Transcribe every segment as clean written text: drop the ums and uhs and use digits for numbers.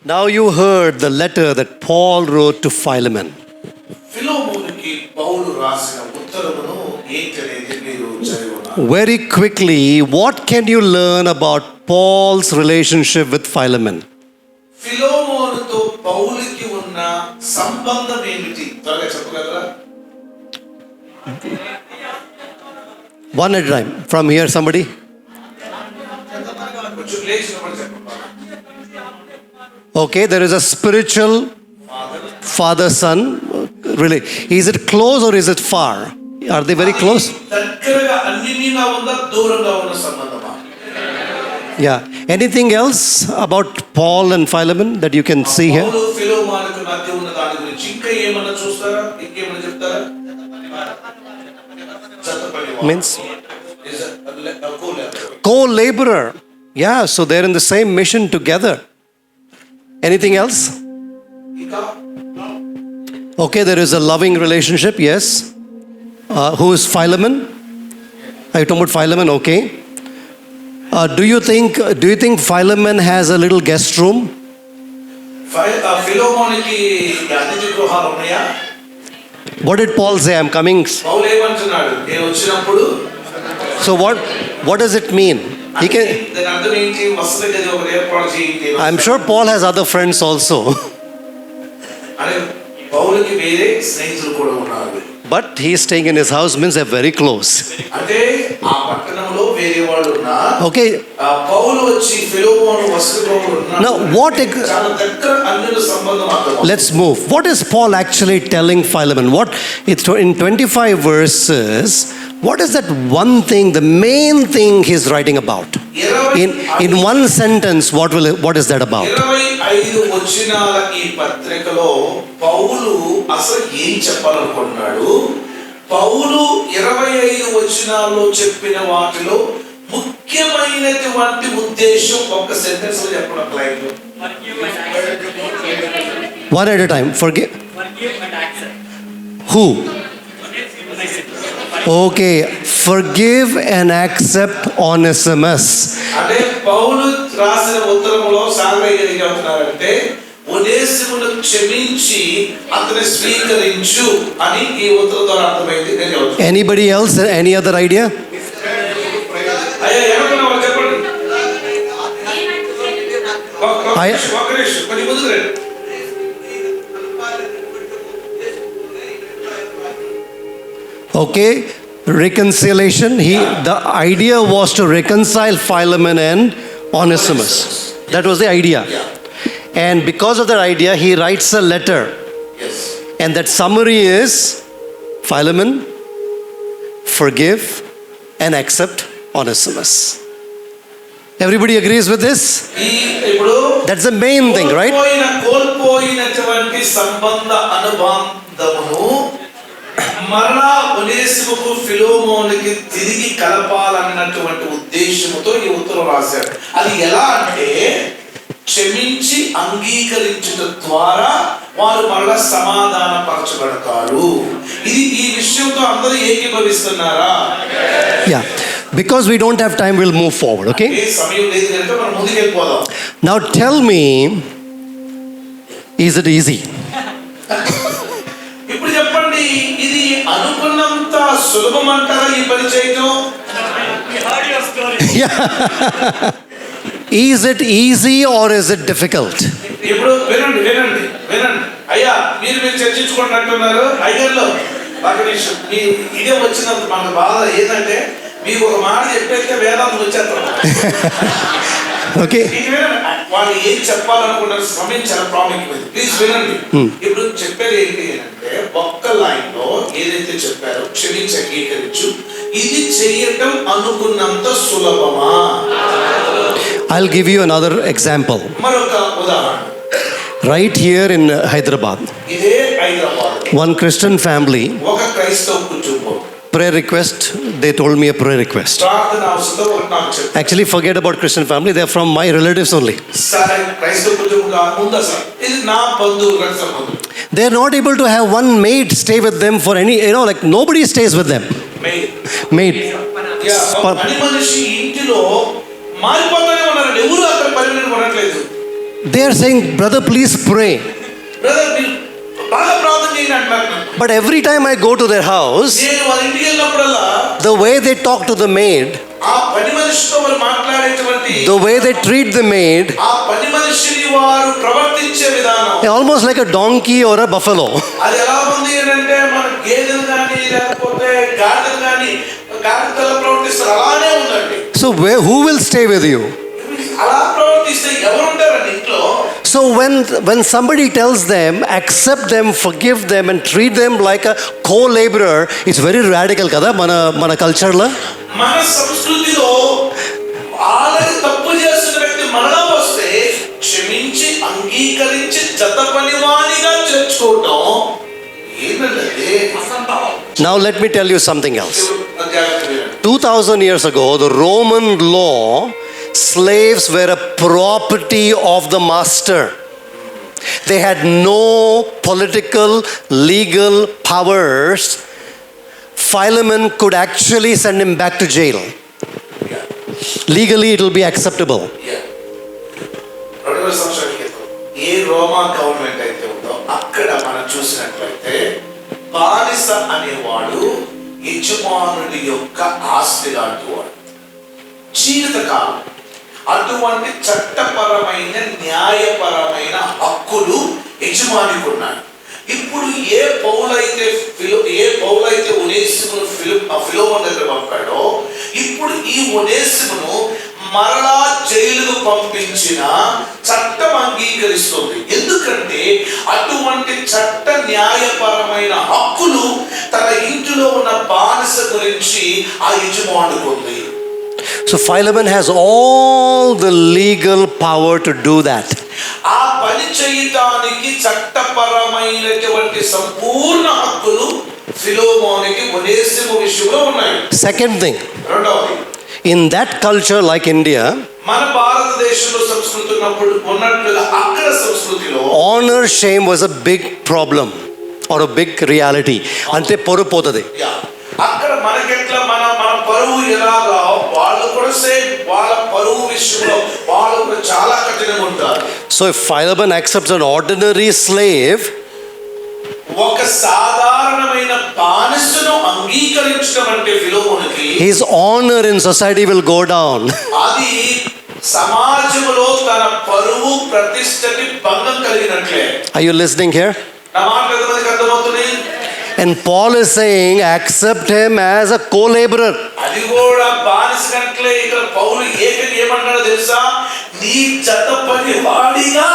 Now you heard the letter that Paul wrote to Philemon. ఫిలోమోనుకి పౌలు రాసిన ఉత్తరమును ఏంటనేది మీరు చదివారు. Very quickly, what can you learn about Paul's relationship with Philemon? ఫిలోమోనుతో పౌలుకి ఉన్న సంబంధం ఏమిటి త్వరగా చెప్పగలరా? One at a time. From here, somebody. కొంచెం లేచినప్పుడు చెప్పండి. Okay, there is a spiritual father-son. Really, is it close or is it far? Are they very close? దగ్గరగా అన్నిటిగా ఉందా దూరంగా ఉన్న సంబంధమా? Yeah. Anything else about Paul and Philemon that you can see here? పౌలు ఫిలోమోనుకు మధ్య ఉన్న దాని గురించి ఇంకా ఏమన్నా చూస్తారా? ఇంకేమన్నా చెప్తారా? Means Is a co-laborer. co-laborer. Yeah, so they're in the same mission together. Anything else? ఇంకా Okay, there is a loving relationship, yes. Who is Philemon? Are you talking about Philemon? Okay. Do you think Philemon has a little guest room? ఫిలోమోనుకి అతిథి గృహాలు ఉన్నాయా? What did Paul say? I'm coming. పౌలు ఏమంటున్నాడు? నేను వచ్చినప్పుడు So what does it mean? He can. దాని అర్థం ఏంటి? వసతి గది ఒకటి ఏర్పాటు చేయండి. I'm sure Paul has other friends also. అంటే పౌలుకి వేరే స్నేహితులు కూడా ఉన్నారు. But he's staying in his house means they're very close. అంటే ఆ పట్టణంలో వేరే వాళ్ళు ఉన్నారు. Okay. పౌలు వచ్చి ఫిలోమోను వసతి గృహంలో ఉన్నారు. Now చాలా దగ్గర అన్యుల సంబంధం అర్థం. let's move. What is Paul actually telling Philemon? It's in 25 verses. What is that one thing, the main thing he's writing about? In one sentence, what is that about? 25 వచనాల ఈ పత్రికలో పౌలు అసలు ఏం చెప్పాలనుకుంటున్నాడు? పౌలు 25 వచనాల్లో చెప్పిన వాటిలో ముఖ్యమైనటువంటి ఉద్దేశం ఒక సెంటెన్స్ లో చెప్పడం లైన్ లో. One at a time. Forgive and accept. who? Okay, forgive and accept Onesimus. అంటే పౌలు రాసిన ఉత్తరములో సాగయ్య ఏం చెప్తున్నారంటే ఒనేసిమును క్షమించి అతని స్వీకరించు అని ఈ ఉత్తరం ద్వారా అర్థమైంది. నేను చెప్తాను. Anybody else? Any other idea? అయ్యా ఏమన్నా వాళ్ళు చెప్పండి. ఒక నిమిషం కొంచెం ముందుకు రండి. Okay, reconciliation. The idea was to reconcile Philemon and Onesimus. That was the idea. And because of that idea, he writes a letter. Yes. And that summary is Philemon, forgive and accept Onesimus. Everybody agrees with this? ఇప్పుడు That's the main thing, right? కోల్పోయినటువంటి సంబంధ అనుబంధమును మరలా ఒనేసిముకు ఫిలోమోనుకి తిరిగి కలపాలన్నటువంటి ఉద్దేశంతో ఈ ఉత్తరం రాశారు. అది ఎలా అంటే క్షమించి అంగీకరించుట ద్వారా వారు మరలా సమాధానపరచబడతారు. ఇది ఈ విషయంతో అందరూ ఏకీభవిస్తున్నారా? Yeah. Because we don't have time, we'll move forward, okay? ఏ సమయం లేదు కనుక మనం ముందుకు వెళ్ళిపోదాం. Now tell me, is it easy? ఇప్పుడు చెప్పండి, ఇది అనుకున్నంత సులభం అంటారా ఈ పని చేయటం? Yeah. Is it easy or is it difficult? ఇప్పుడు వినండి వినండి వినండి అయ్యా, మీరు చర్చించుకోండి అంటున్నారు. అయ్యర్లో ఒక నిమిషం, మీ ఇదే వచ్చినంత మనకు బాధ ఏంటంటే మీకు ఒక మాట చెప్పేస్తే వేదాంతం వచ్చేస్తాం. Okay. వాళ్ళు ఏం చెప్పాలనుకున్న సమయం చాలా ప్రాముఖ్యమైనది. ప్లీజ్ వినండి. ఇప్పుడు చెప్పేది ఏంటి అంటే ఒక్క లైన్ లో ఏదైతే చెప్పారో క్షమించి అంగీకరించు, ఇది చేయటం అనుకున్నంత సులభమా? I'll give you another example. మరొక ఉదాహరణ. Right here in Hyderabad, ఇదే హైదరాబాద్ one Christian family, ఒక క్రైస్తవ కుటుంబం prayer request, they told me a prayer request. ప్రార్థన అవసరం ఒకటి నాకు చెప్పారు. Actually, forget about Christian family, they're from my relatives only. సరే, క్రైస్తవ కుటుంబం ఉందా సార్? ఇది నా బంధువులకు సంబంధం. They're not able to have one maid stay with them for any, like nobody stays with them. Maid. పని మనిషి ఇంటిలో మారిపోతానే ఉన్నారండి. ఎవరు అక్కడ పని ఉండట్లేదు. They are saying, brother, please pray. Brother మీరు బాగా ప్రార్థన చేయండి అంటున్నారు నన్ను. But every time I go to their house, నేను వాళ్ళ ఇంటికి వెళ్ళినప్పుడల్లా the way they talk to the maid, ఆ పని మనిషితో వారు మాట్లాడేటువంటి the way they treat the maid, ఆ పని మనిషిని వారు ప్రవర్తించే విధానం almost like a donkey or a buffalo. అది ఎలా ఉంది అంటే మన గేదెలు కానీ లేకపోతే గాడిదలు కానీ గాడిదలు ప్రవర్తిస్తారు అలానే ఉందండి. So who will stay with you? అలా ప్రవర్తిస్తే ఎవరు ఉంటారండి ఇంట్లో? So when somebody tells them, accept them, forgive them and treat them like a co-laborer, it's very radical kada మన కల్చర్లో. మన సంస్కృతిలో ఆల్రెడీ తప్పు చేస్తున్న వ్యక్తి మరలా వస్తే క్షమించి అంగీకరించి జత పనివానిగా చేర్చుకోవటం ఏంటంటే అసంభవం. Now let me tell you something else. 2000 years ago, the Roman law, slaves were a property of the master. They had no political, legal powers. Philemon could actually send him back to jail. Legally, it will be acceptable. A Roma government అయితే ఉందో అక్కడ మనం చూసినట్లయితే బానిస అనేవాడు యజమానుడి యొక్క ఆస్తి లాంటి వాడు జీవితకాలం. అటువంటి చట్టపరమైన న్యాయపరమైన హక్కులు యజమానికి ఉన్నాయి. ఇప్పుడు ఏ పౌలైతే ఒనేసిమును ఫిలోమోను దగ్గర పంపాడో ఇప్పుడు ఈ ఒనేసిమును మరలా జైలుకు పంపించిన చట్టం అంగీకరిస్తుంది. ఎందుకంటే అటువంటి చట్ట న్యాయపరమైన హక్కులు తన ఇంటిలో ఉన్న బానిస గురించి ఆ యజమానుడికి ఉంది. So Philemon has all the legal power to do that. ఆ పని చేయడానికి చట్టపరమైనటువంటి సంపూర్ణ హక్కులు ఫిలోమోనుకి ఒనేసిము విషయంలో ఉన్నాయి. Second thing, రెండవది, in that culture like India, మన భారతదేశంలో సంస్కృతి ఉన్నట్లుగా అక్కడ సంస్కృతిలో honor shame was a big problem or a big reality. అంటే పరువు పోతుంది. అక్కడ మనకెట్లా మన పరువు ఎలాగా వాళ్ళు కూడా సేమ్ వాళ్ళ పరువు విషయంలో వాళ్ళు కూడా చాలా కఠినంగా ఉంటారు. So if Philemon accepts an ordinary slave, ఒక సాధారణమైన బానిసను అంగీకరించడం అంటే ఫిలోమోనుకి his honor in society will go down. అది సమాజంలో తన పరువు ప్రతిష్టకి భంగం కలిగినట్లే. Are you listening here? నా మాట ఎంతమందికి అర్థమవుతుంది? And Paul is saying, accept him as a co-laborer. అది కూడా బానిస కంటే ఇక్కడ పౌలు ఏమంటాడో తెలుసా? నీ జత పని వాడిగా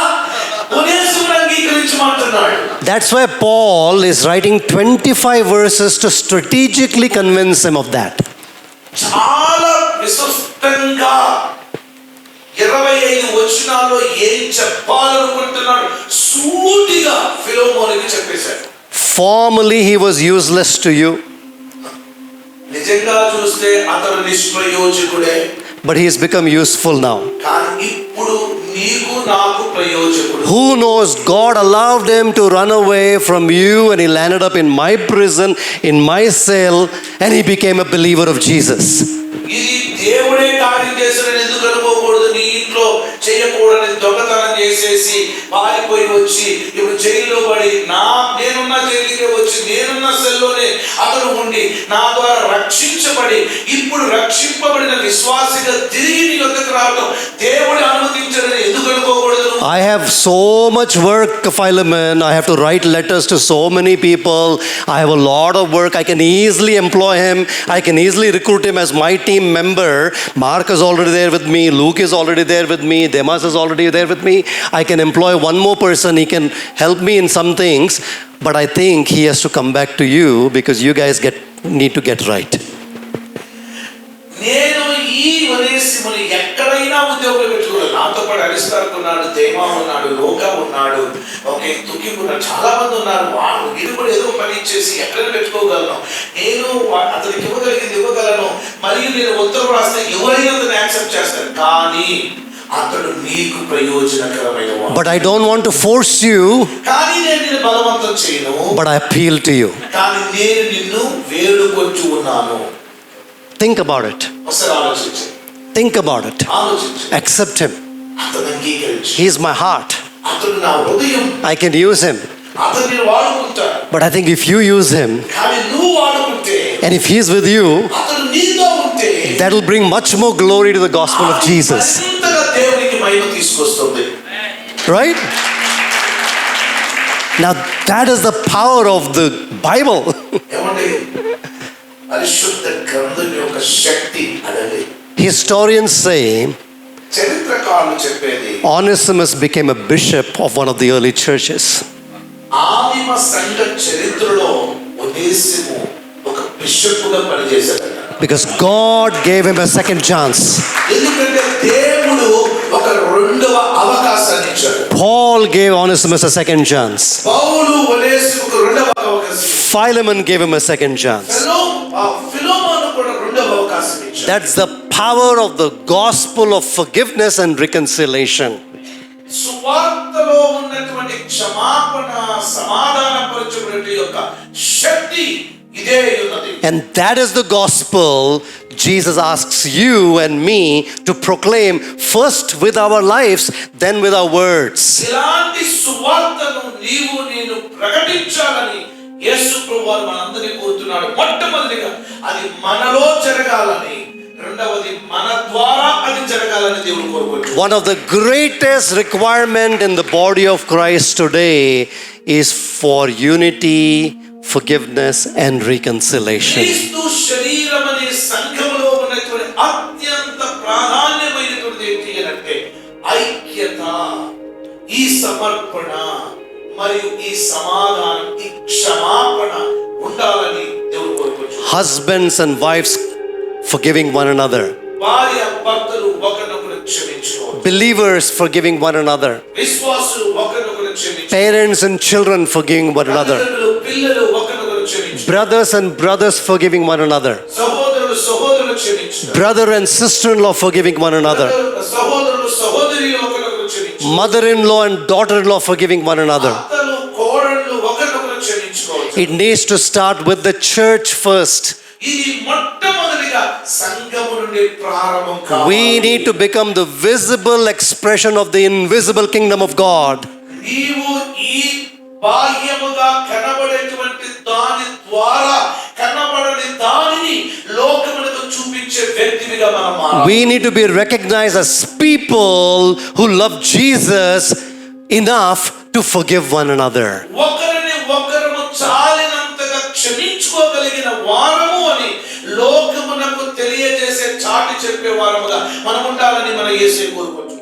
ఒనేసిమును అంగీకరించమంటున్నాడు. That's why Paul is writing 25 verses to strategically convince him of that. చాలా విశిష్టంగా 25 వచనాల్లో ఏం చెప్పాలనుకుంటున్నాడు సూటిగా ఫిలోమోనుకి చెప్పేశాడు. Formerly he was useless to you, నిజంగా చూస్తే అతను నిష్ప్రయోజకుడే, but he has become useful now. కానీ ఇప్పుడు నీకు నాకు ప్రయోజకుడు. Who knows, God allowed him to run away from you and he landed up in my prison, in my cell, and he became a believer of Jesus. ఇది దేవుడే కార్యం చేశాడని ఎందుకు అనుకోకూడదు? నీ ఇంట్లో చేయకూడని దొంగతనం చేసేసి పారిపోయి వచ్చి ఇప్పుడు జైల్లో పడి నేనున్న జైలుకే వచ్చి నేనున్న సెల్లోనే అతను ఉండి నా ద్వారా రక్షించబడి ఇప్పుడు రక్షింపబడిన విశ్వాసిగా తిరిగి నీ వద్దకు రావడం దేవుడు అనుమతించాడని ఎందుకు అనుకోకూడదు? I have so much work, Philemon. I have to write letters to so many people. I have a lot of work. I can easily employ him. I can easily recruit him as my team member. Mark is already there with me. Luke is already there with me. Demas is already there with me. I can employ one more person. He can help me in some things. But I think he has to come back to you because you guys need to get right. నేను ఈ ఒనేసిమును ఎక్కడైనా ఉద్యోగంలో పెట్టుకోగలను. నాతో పాటు అరిస్తార్కు ఉన్నాడు, దేమా ఉన్నాడు, లోకా ఉన్నాడు, తుకికు ఉన్నాడు, చాలా మంది ఉన్నారు. వాళ్ళు వీళ్ళు కూడా ఏదో పని ఇచ్చేసి ఎక్కడైనా పెట్టుకోగలను. నేను అతనికి ఇవ్వగలను మరియు నేను ఉత్తరం రాస్తే ఎవరైనా అతను యాక్సెప్ట్ చేస్తాను. కానీ అతడు నీకు ప్రయోజనకరమైన వాడు. But I don't want to force you. కానీ నేను నిన్ను బలవంతం చేయను. But I appeal to you. కానీ నేను నిన్ను వేడుకొంచు ఉన్నాను. Think about it. ఒకసారి ఆలోచించు. Think about it. ఆలోచించు. Accept him. అతను అంగీకరించు. He is my heart. అతను నా హృదయం. I can use him. అతను నేను వాడుకుంటాను. But I think if you use him, కానీ నువ్వు వాడుకుంటే, and if he is with you, అతను నీతో ఉంటే, that will bring much more glory to the gospel of Jesus. మరింతగా దేవునికి మహిమ తీసుకొస్తుంది. Right? Now that is the power of the Bible. ఏమండి, పరిశుద్ధ గ్రంథం యొక్క శక్తి అడలి. Historians say చరిత్రకారులు చెప్పేది, Onesimus became a bishop of one of the early churches. ఆదిమ సంఘ చరిత్రలో ఒనేసిము ఒక బిషప్గా పనిచేశాడు. Because God gave him a second chance. ఎందుకంటే దేవుడు ఒక రెండవ అవకాశాన్ని ఇచ్చాడు. Paul gave Onesimus a second chance. పౌలు ఒనేసిముకు రెండవ అవకాశం. Philemon gave him a second chance. ఫిలోమోను కూడా రెండవ అవకాశం ఇచ్చాడు. That's the power of the gospel of forgiveness and reconciliation. సువార్తలో ఉన్నటువంటి క్షమాపణ, సమాధానపరచుకునే యొక్క శక్తి ఇదే ఉన్నది. And that is the gospel Jesus asks you and me to proclaim, first with our lives, then with our words. ఇలాంటి సువార్తను నీవు నేను ప్రకటించాలని యేసు ప్రభువు మనందరినీ కోరుతున్నాడు. మొట్టమొదటిగా అది మనలో జరగాలని, రెండవది మన ద్వారా అది జరగాలని దేవుడు కోరుకుంటున్నాడు. One of the greatest requirement in the body of Christ today is for unity, forgiveness and reconciliation. క్రీస్తు శరీరం అనే సంఘములో ఉన్నటువంటి అత్యంత ప్రాధాన్యమైనటువంటి ఏంటి అంటే ఐక్యత, ఈ సమర్పణ మరియు ఈ సమాధానం, ఈ క్షమాపణ ఉండాలని దేవుడు కోరుకుంటున్నాడు. Husbands and wives forgiving one another. భార్య భర్తలు ఒకరినొకరు క్షమించుకోవాలి. Believers forgiving one another. విశ్వాసులు ఒకరినొకరు క్షమించుకోవాలి. Parents and children forgiving one another. పిల్లలు ఒకరినొకరు క్షమించుకోవాలి. Brothers and brothers forgiving one another. సహోదరులు సహోదరులు క్షమించుకోవాలి. Brother and sister-in-law forgiving one another. సహోదరులు సహోదరులు ఒకరినొకరు క్షమించుకోవాలి. Mother-in-law and daughter-in-law forgiving one another. అత్తలు కోడళ్ళు ఒకరినొకరు క్షమించుకోవాలి. It needs to start with the church first. ఇది మొట్టమొదటిగా సంఘము నుండి ప్రారంభం కావాలి. We need to become the visible expression of the invisible kingdom of God. నీవు ఈ బాహ్యముగా కనబడేటువంటి దాని ద్వారా కనబడని దానిని లోకమునకు చూపించే వ్యక్తిగా మనం మారాలి. We need to be recognized as people who love Jesus enough to forgive one another. ఒకరిని ఒకరము చాలినంతగా క్షమించుకోగలిగిన వారము అని లోకమునకు తెలియజేసే చాటి చెప్పే వారముగా మనం ఉండాలని మన యేసు కోరుకుంటున్నాడు.